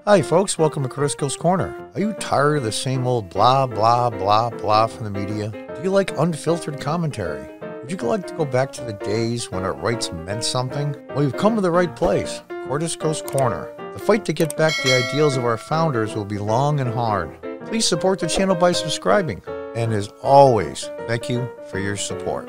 Hi folks, welcome to Critical Corner. Are you tired of the same old blah, blah, blah, blah from the media? Do you like unfiltered commentary? Would you like to go back to the days when our rights meant something? Well, you've come to the right place, Cortisco's Corner. The fight to get back the ideals of our founders will be long and hard. Please support the channel by subscribing. And as always, thank you for your support.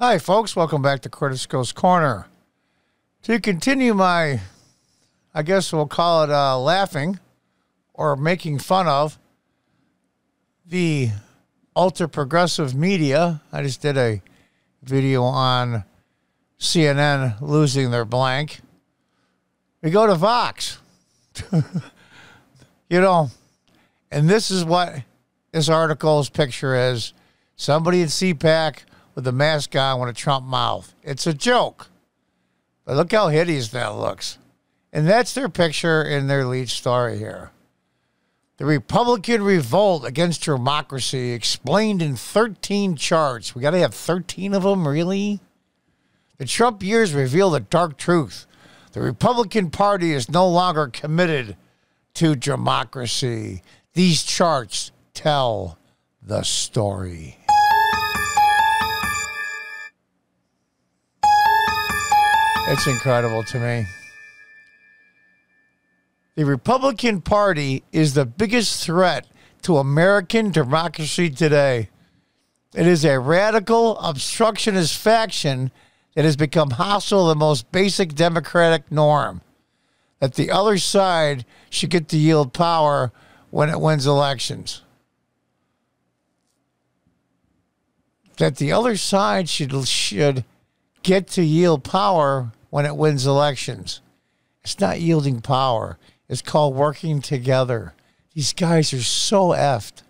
Hi folks, welcome back to Cortisco's Corner. To continue my, I guess we'll call it laughing or making fun of the ultra-progressive media. I just did a video on CNN losing their blank. We go to VOX. You know, and this is what this article's picture is. Somebody in CPAC with a mask on with a Trump mouth. It's a joke. But look how hideous that looks. And that's their picture in their lead story here. The Republican revolt against democracy explained in 13 charts. We got to have 13 of them, really? The Trump years reveal the dark truth. The Republican Party is no longer committed to democracy. These charts tell the story. It's incredible to me. The Republican Party is the biggest threat to American democracy today. It is a radical obstructionist faction that has become hostile to the most basic democratic norm, that the other side should get to yield power when it wins elections. That the other side should get to yield power when it wins elections. It's not yielding power. It's called working together. These guys are so effed.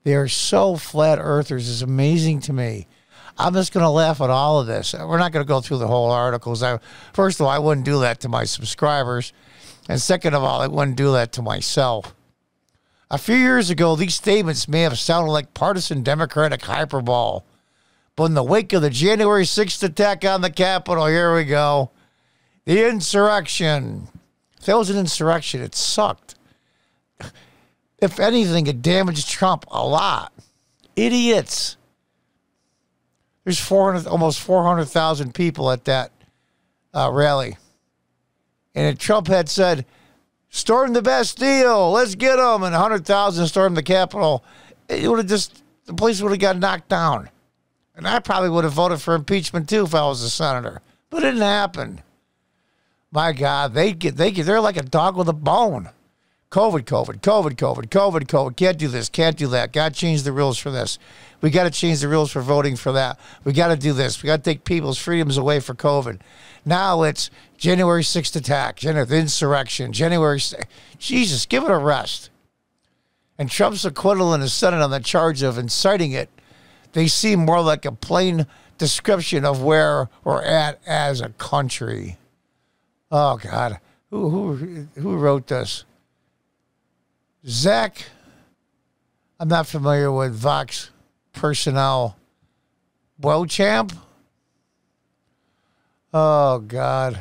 They are so flat earthers. It's amazing to me. I'm just going to laugh at all of this. We're not going to go through the whole articles. First of all, I wouldn't do that to my subscribers. And second of all, I wouldn't do that to myself. A few years ago, these statements may have sounded like partisan Democratic hyperbole. But in the wake of the January 6th attack on the Capitol, here we go. The insurrection. If that was an insurrection, it sucked. If anything, it damaged Trump a lot. Idiots. There's almost 400,000 people at that rally. And if Trump had said, storm the Bastille, let's get them, and 100,000 stormed the Capitol, it would have the place would have got knocked down. And I probably would have voted for impeachment too if I was a senator. But it didn't happen. My God, they're like a dog with a bone. COVID. Can't do this, can't do that. Got to change the rules for this. We got to change the rules for voting for that. We got to do this. We got to take people's freedoms away for COVID. Now it's January 6th attack, the insurrection, January 6th. Jesus, give it a rest. And Trump's acquittal in the Senate on the charge of inciting it, they seem more like a plain description of where we're at as a country. Oh, God. Who wrote this? Zach, I'm not familiar with VOX personnel. Beauchamp? Oh, God.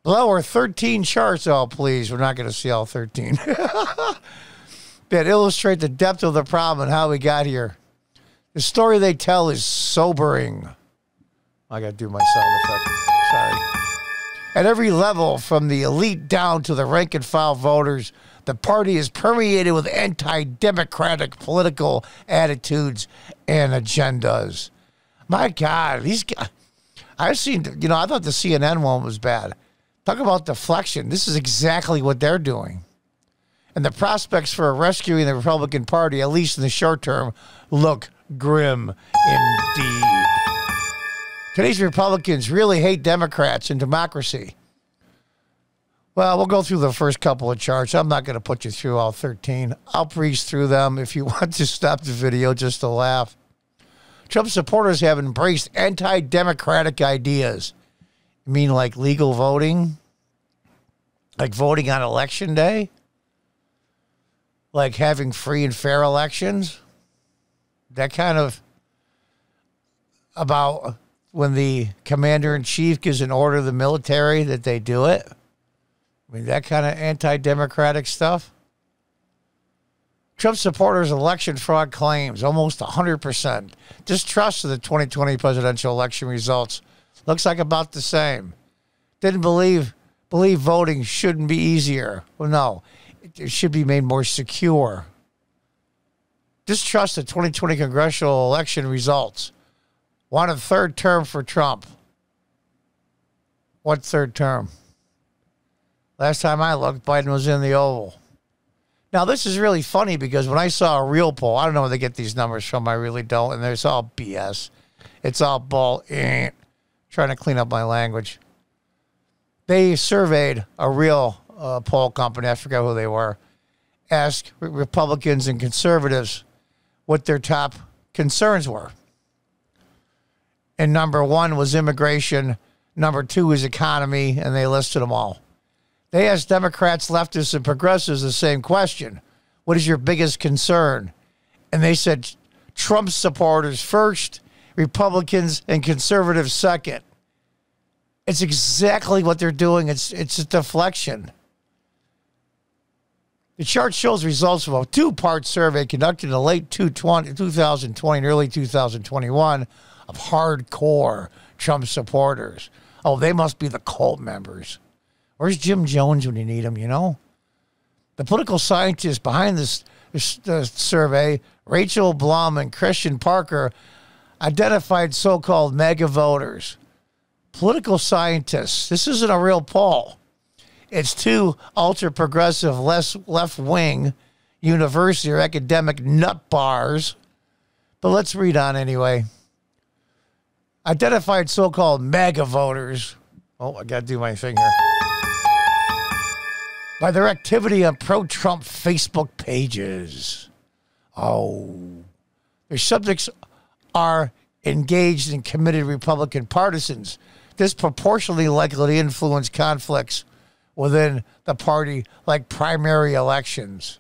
Below are 13 charts. Oh, please. We're not going to see all 13. That illustrate the depth of the problem and how we got here. The story they tell is sobering. I got to do my sound effect. Sorry. At every level, from the elite down to the rank and file voters, the party is permeated with anti-democratic political attitudes and agendas. My God, these guys, I've seen, I thought the CNN one was bad. Talk about deflection. This is exactly what they're doing. And the prospects for rescuing the Republican Party, at least in the short term, look grim indeed. Today's Republicans really hate Democrats and democracy. Well, we'll go through the first couple of charts. I'm not going to put you through all 13. I'll breeze through them if you want to stop the video just to laugh. Trump supporters have embraced anti-democratic ideas. You mean like legal voting? Like voting on election day? Like having free and fair elections? That kind of about when the commander-in-chief gives an order to the military that they do it. I mean, that kind of anti-democratic stuff. Trump supporters' election fraud claims, almost 100%. Distrust of the 2020 presidential election results looks like about the same. Didn't believe voting shouldn't be easier. Well, no, it should be made more secure. Distrust the 2020 congressional election results. Want a third term for Trump. What third term? Last time I looked, Biden was in the Oval. Now, this is really funny because when I saw a real poll, I don't know where they get these numbers from, I really don't, and it's all BS. It's all bull. Trying to clean up my language. They surveyed a real poll company, I forgot who they were, asked Republicans and conservatives what their top concerns were. And number one was immigration, number two was economy, and they listed them all. They asked Democrats, leftists, and progressives the same question. What is your biggest concern? And they said Trump supporters first, Republicans and conservatives second. It's exactly what they're doing. It's a deflection. The chart shows results from a two-part survey conducted in the late 2020 and early 2021 of hardcore Trump supporters. Oh, they must be the cult members. Where's Jim Jones when you need him, you know? The political scientists behind this survey, Rachel Blum and Christian Parker, identified so-called mega voters. Political scientists. This isn't a real poll. It's two ultra-progressive, left-wing university or academic nut bars. But let's read on anyway. Identified so-called mega voters. Oh, I got to do my thing here. By their activity on pro-Trump Facebook pages. Oh. Their subjects are engaged and committed Republican partisans, disproportionately likely to influence conflicts within the party, like primary elections.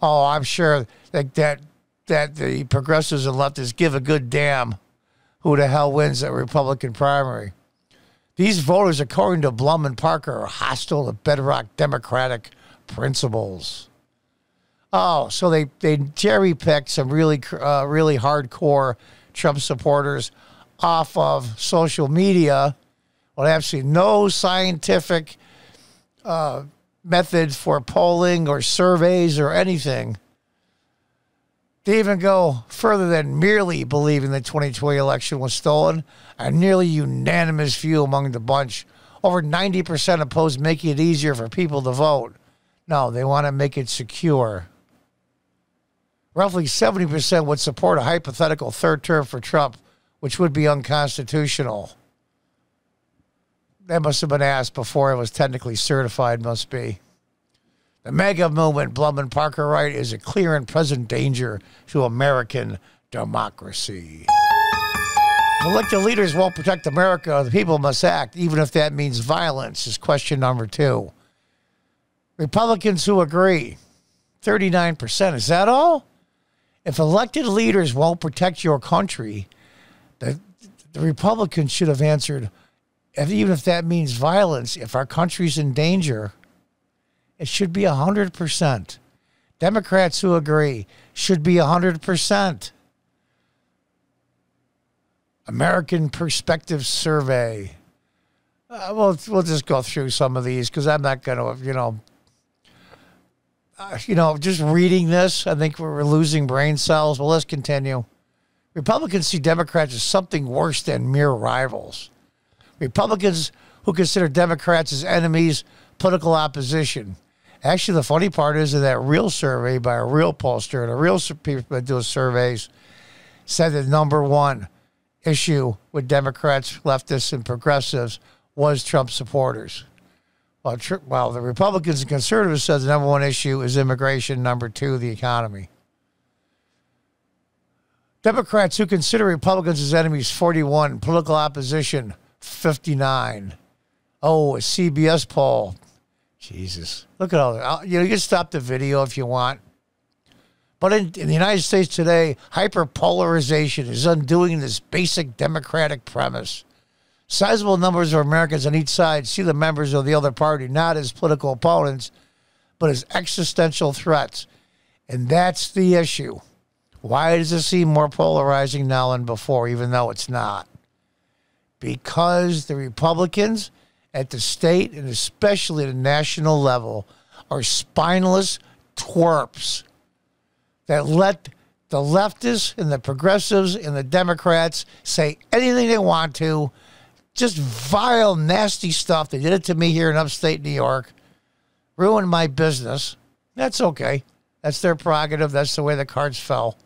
Oh, I'm sure that the progressives and leftists give a good damn who the hell wins that Republican primary. These voters, according to Blum and Parker, are hostile to bedrock democratic principles. Oh, so they cherry-picked some really hardcore Trump supporters off of social media with absolutely no scientific methods for polling or surveys or anything. They even go further than merely believing the 2020 election was stolen. A nearly unanimous view among the bunch. Over 90% oppose making it easier for people to vote. No, they want to make it secure. Roughly 70% would support a hypothetical third term for Trump, which would be unconstitutional. That must have been asked before it was technically certified, must be. The MAGA movement, Blum and Parker write, is a clear and present danger to American democracy. If elected leaders won't protect America, the people must act, even if that means violence, is question number two. Republicans who agree, 39%. Is that all? If elected leaders won't protect your country, the Republicans should have answered, even if that means violence, if our country's in danger, it should be 100%. Democrats who agree should be 100%. American Perspective Survey. We'll just go through some of these because I'm not going to, just reading this, I think we're losing brain cells. Well, let's continue. Republicans see Democrats as something worse than mere rivals. Republicans who consider Democrats as enemies, political opposition. Actually, the funny part is that real survey by a real pollster and a real people that do surveys said that number one issue with Democrats, leftists, and progressives was Trump supporters. While the Republicans and conservatives said the number one issue is immigration, number two, the economy. Democrats who consider Republicans as enemies, 41. Political opposition, 59. Oh, a CBS poll. Jesus. Look at all that. You can stop the video if you want. But in the United States today, hyperpolarization is undoing this basic democratic premise. Sizable numbers of Americans on each side see the members of the other party not as political opponents, but as existential threats. And that's the issue. Why does it seem more polarizing now than before, even though it's not? Because the Republicans at the state and especially at the national level are spineless twerps that let the leftists and the progressives and the Democrats say anything they want to, just vile, nasty stuff. They did it to me here in upstate New York, ruined my business. That's okay. That's their prerogative. That's the way the cards fell.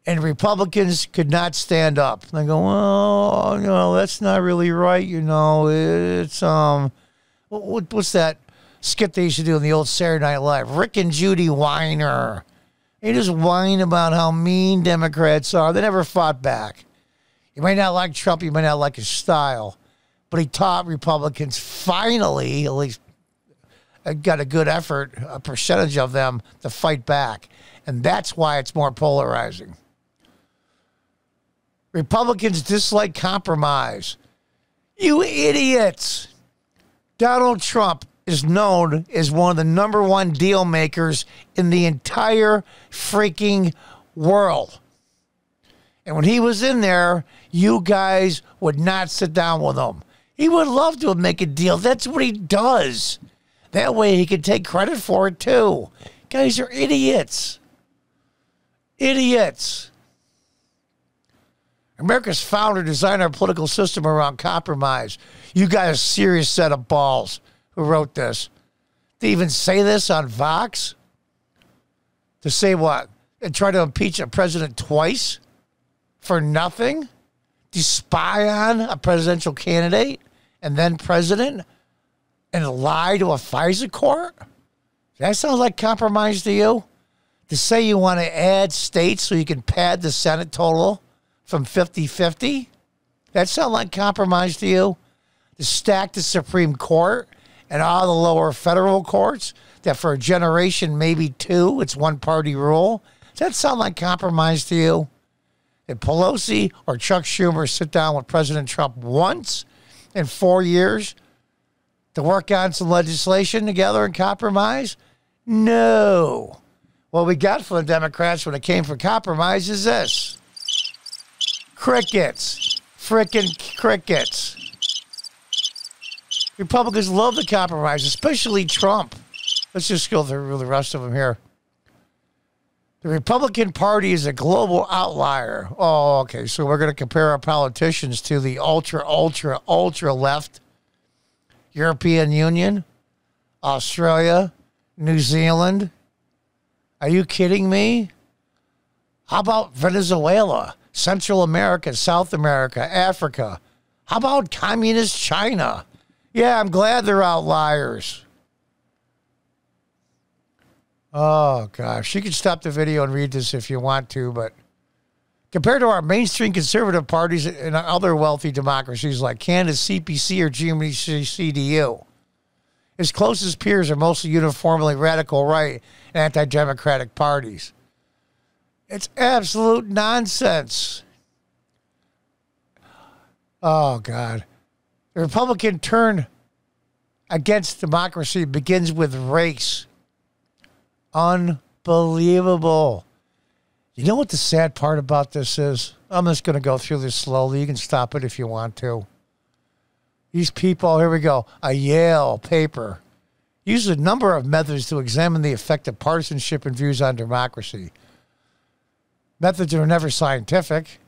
And Republicans could not stand up. They go, well, that's not really right. It's, what's that skit they used to do in the old Saturday Night Live? Rick and Judy Whiner. They just whine about how mean Democrats are. They never fought back. You might not like Trump. You might not like his style. But he taught Republicans finally, at least got a good effort, a percentage of them, to fight back. And that's why it's more polarizing. Republicans dislike compromise. You idiots. Donald Trump is known as one of the #1 deal makers in the entire freaking world. And when he was in there, you guys would not sit down with him. He would love to make a deal. That's what he does. That way he could take credit for it too. Guys are idiots. Idiots. America's founder designed our political system around compromise. You got a serious set of balls who wrote this. To even say this on VOX? To say what? And try to impeach a president twice? For nothing? Do you spy on a presidential candidate and then president and lie to a FISA court? That sounds like compromise to you? To say you want to add states so you can pad the Senate total from 50-50? That sound like compromise to you? To stack the Supreme Court and all the lower federal courts, that for a generation, maybe two, it's one-party rule? Does that sound like compromise to you? Did Pelosi or Chuck Schumer sit down with President Trump once in 4 years to work on some legislation together and compromise? No. What we got from the Democrats when it came for compromise is this. Crickets. Frickin' crickets. Republicans love the compromise, especially Trump. Let's just go through the rest of them here. The Republican Party is a global outlier. Oh, okay. So we're going to compare our politicians to the ultra left European Union, Australia, New Zealand. Are you kidding me? How about Venezuela, Central America, South America, Africa? How about communist China? Yeah, I'm glad they're outliers. Oh, gosh. You can stop the video and read this if you want to, but compared to our mainstream conservative parties in other wealthy democracies like Canada, CPC, or Germany's CDU, his closest peers are mostly uniformly radical right and anti-democratic parties. It's absolute nonsense. Oh, God. The Republican turn against democracy begins with race. Unbelievable. You know what the sad part about this is? I'm just going to go through this slowly. You can stop it if you want to. These people, here we go. A Yale paper uses a number of methods to examine the effect of partisanship and views on democracy. Methods are never scientific.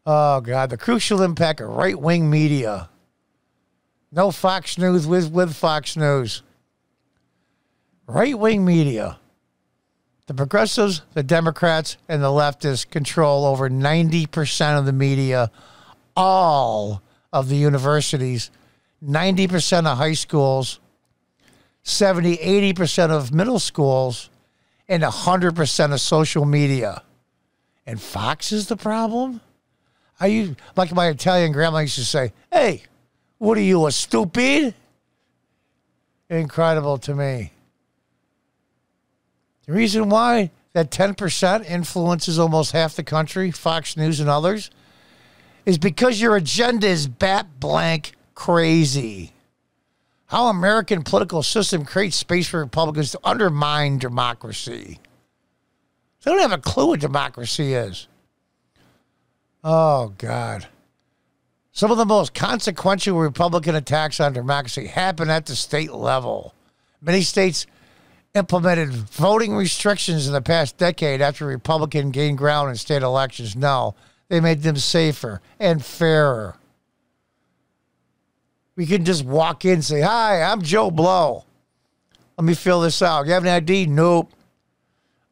Oh, God. The crucial impact of right-wing media. No Fox News with Fox News. Right-wing media. The progressives, the Democrats, and the leftists control over 90% of the media, all of the universities, 90% of high schools, 70, 80% of middle schools, and 100% of social media. And Fox is the problem? Are you, like my Italian grandma used to say, hey, what are you, a stupid? Incredible to me. The reason why that 10% influences almost half the country, Fox News and others, is because your agenda is bat blank crazy. How American political system creates space for Republicans to undermine democracy. They don't have a clue what democracy is. Oh, God. Some of the most consequential Republican attacks on democracy happen at the state level. Many states implemented voting restrictions in the past decade after Republicans gained ground in state elections. No, they made them safer and fairer. We can just walk in and say, hi, I'm Joe Blow. Let me fill this out. You have an ID? Nope.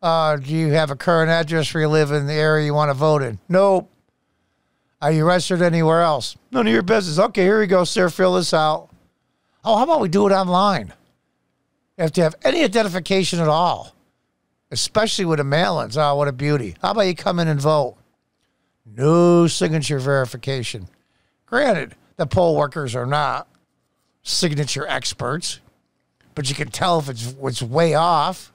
Do you have a current address where you live in the area you want to vote in? Nope. Are you registered anywhere else? None of your business. Okay, here we go, sir. Fill this out. Oh, how about we do it online? You have to have any identification at all, especially with the mail-ins. Oh, what a beauty. How about you come in and vote? No signature verification. Granted, the poll workers are not signature experts, but you can tell if it's way off.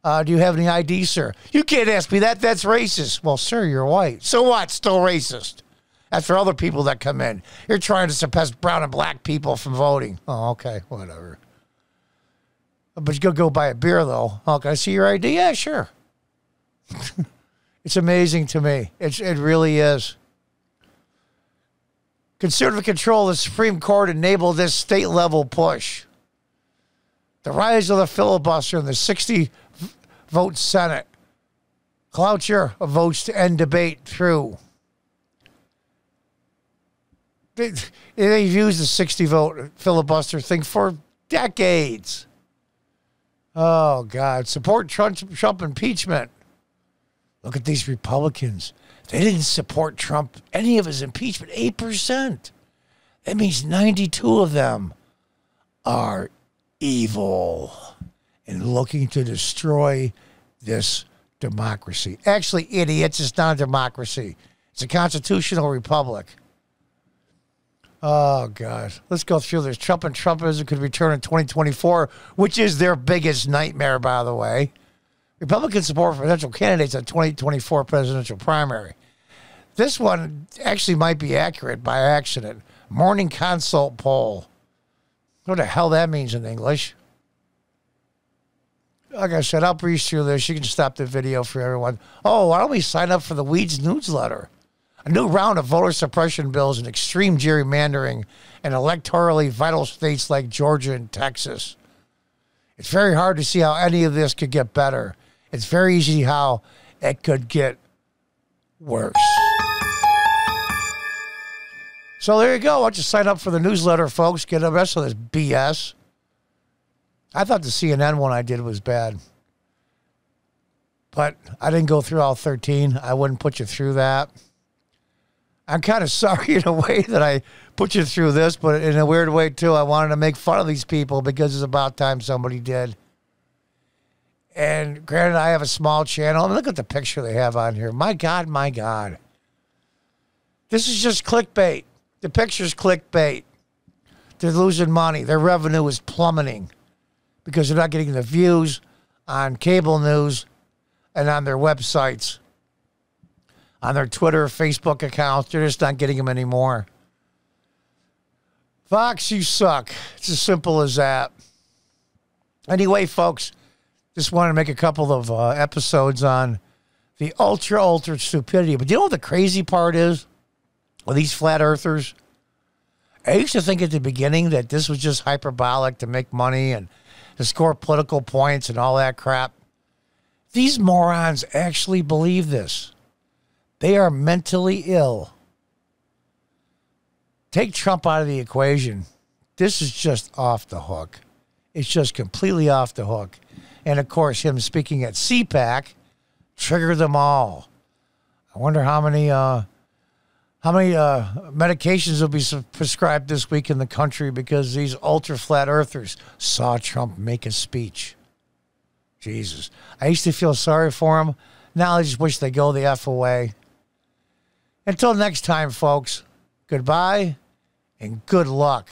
Do you have any ID, sir? You can't ask me that. That's racist. Well, sir, you're white. So what? Still racist. That's for other people that come in. You're trying to suppress brown and black people from voting. Oh, okay. Whatever. But you go buy a beer, though. Oh, can I see your ID? Yeah, sure. It's amazing to me. It really is. Conservative control of the Supreme Court enabled this state-level push. The rise of the filibuster in the 60-vote Senate. Cloture of votes to end debate through. They've used the 60-vote filibuster thing for decades. Oh, God. Support Trump impeachment. Look at these Republicans. They didn't support Trump, any of his impeachment, 8%. That means 92 of them are evil and looking to destroy this democracy. Actually, idiots, it's not a democracy. It's a constitutional republic. Oh, God. Let's go through this. Trump and Trumpism could return in 2024, which is their biggest nightmare, by the way. Republican support for presidential candidates in 2024 presidential primary. This one actually might be accurate by accident. Morning Consult poll. What the hell that means in English? Like I said, I'll breeze through this. You can stop the video for everyone. Oh, why don't we sign up for the Weeds newsletter? A new round of voter suppression bills and extreme gerrymandering in electorally vital states like Georgia and Texas. It's very hard to see how any of this could get better. It's very easy how it could get worse. So there you go. Why don't you sign up for the newsletter, folks? Get the rest of this BS. I thought the CNN one I did was bad. But I didn't go through all 13. I wouldn't put you through that. I'm kind of sorry in a way that I put you through this, but in a weird way, too, I wanted to make fun of these people because it's about time somebody did. And granted, I have a small channel. And look at the picture they have on here. My God, my God. This is just clickbait. The picture's clickbait. They're losing money. Their revenue is plummeting because they're not getting the views on cable news and on their websites. On their Twitter, Facebook accounts. They're just not getting them anymore. Fox, you suck. It's as simple as that. Anyway, folks, just wanted to make a couple of episodes on the ultra stupidity. But you know what the crazy part is with these flat earthers? I used to think at the beginning that this was just hyperbolic to make money and to score political points and all that crap. These morons actually believe this. They are mentally ill. Take Trump out of the equation. This is just off the hook. It's just completely off the hook. And, of course, him speaking at CPAC triggered them all. I wonder how many medications will be prescribed this week in the country because these ultra-flat earthers saw Trump make a speech. Jesus. I used to feel sorry for him. Now I just wish they'd go the F away. Until next time, folks, goodbye and good luck.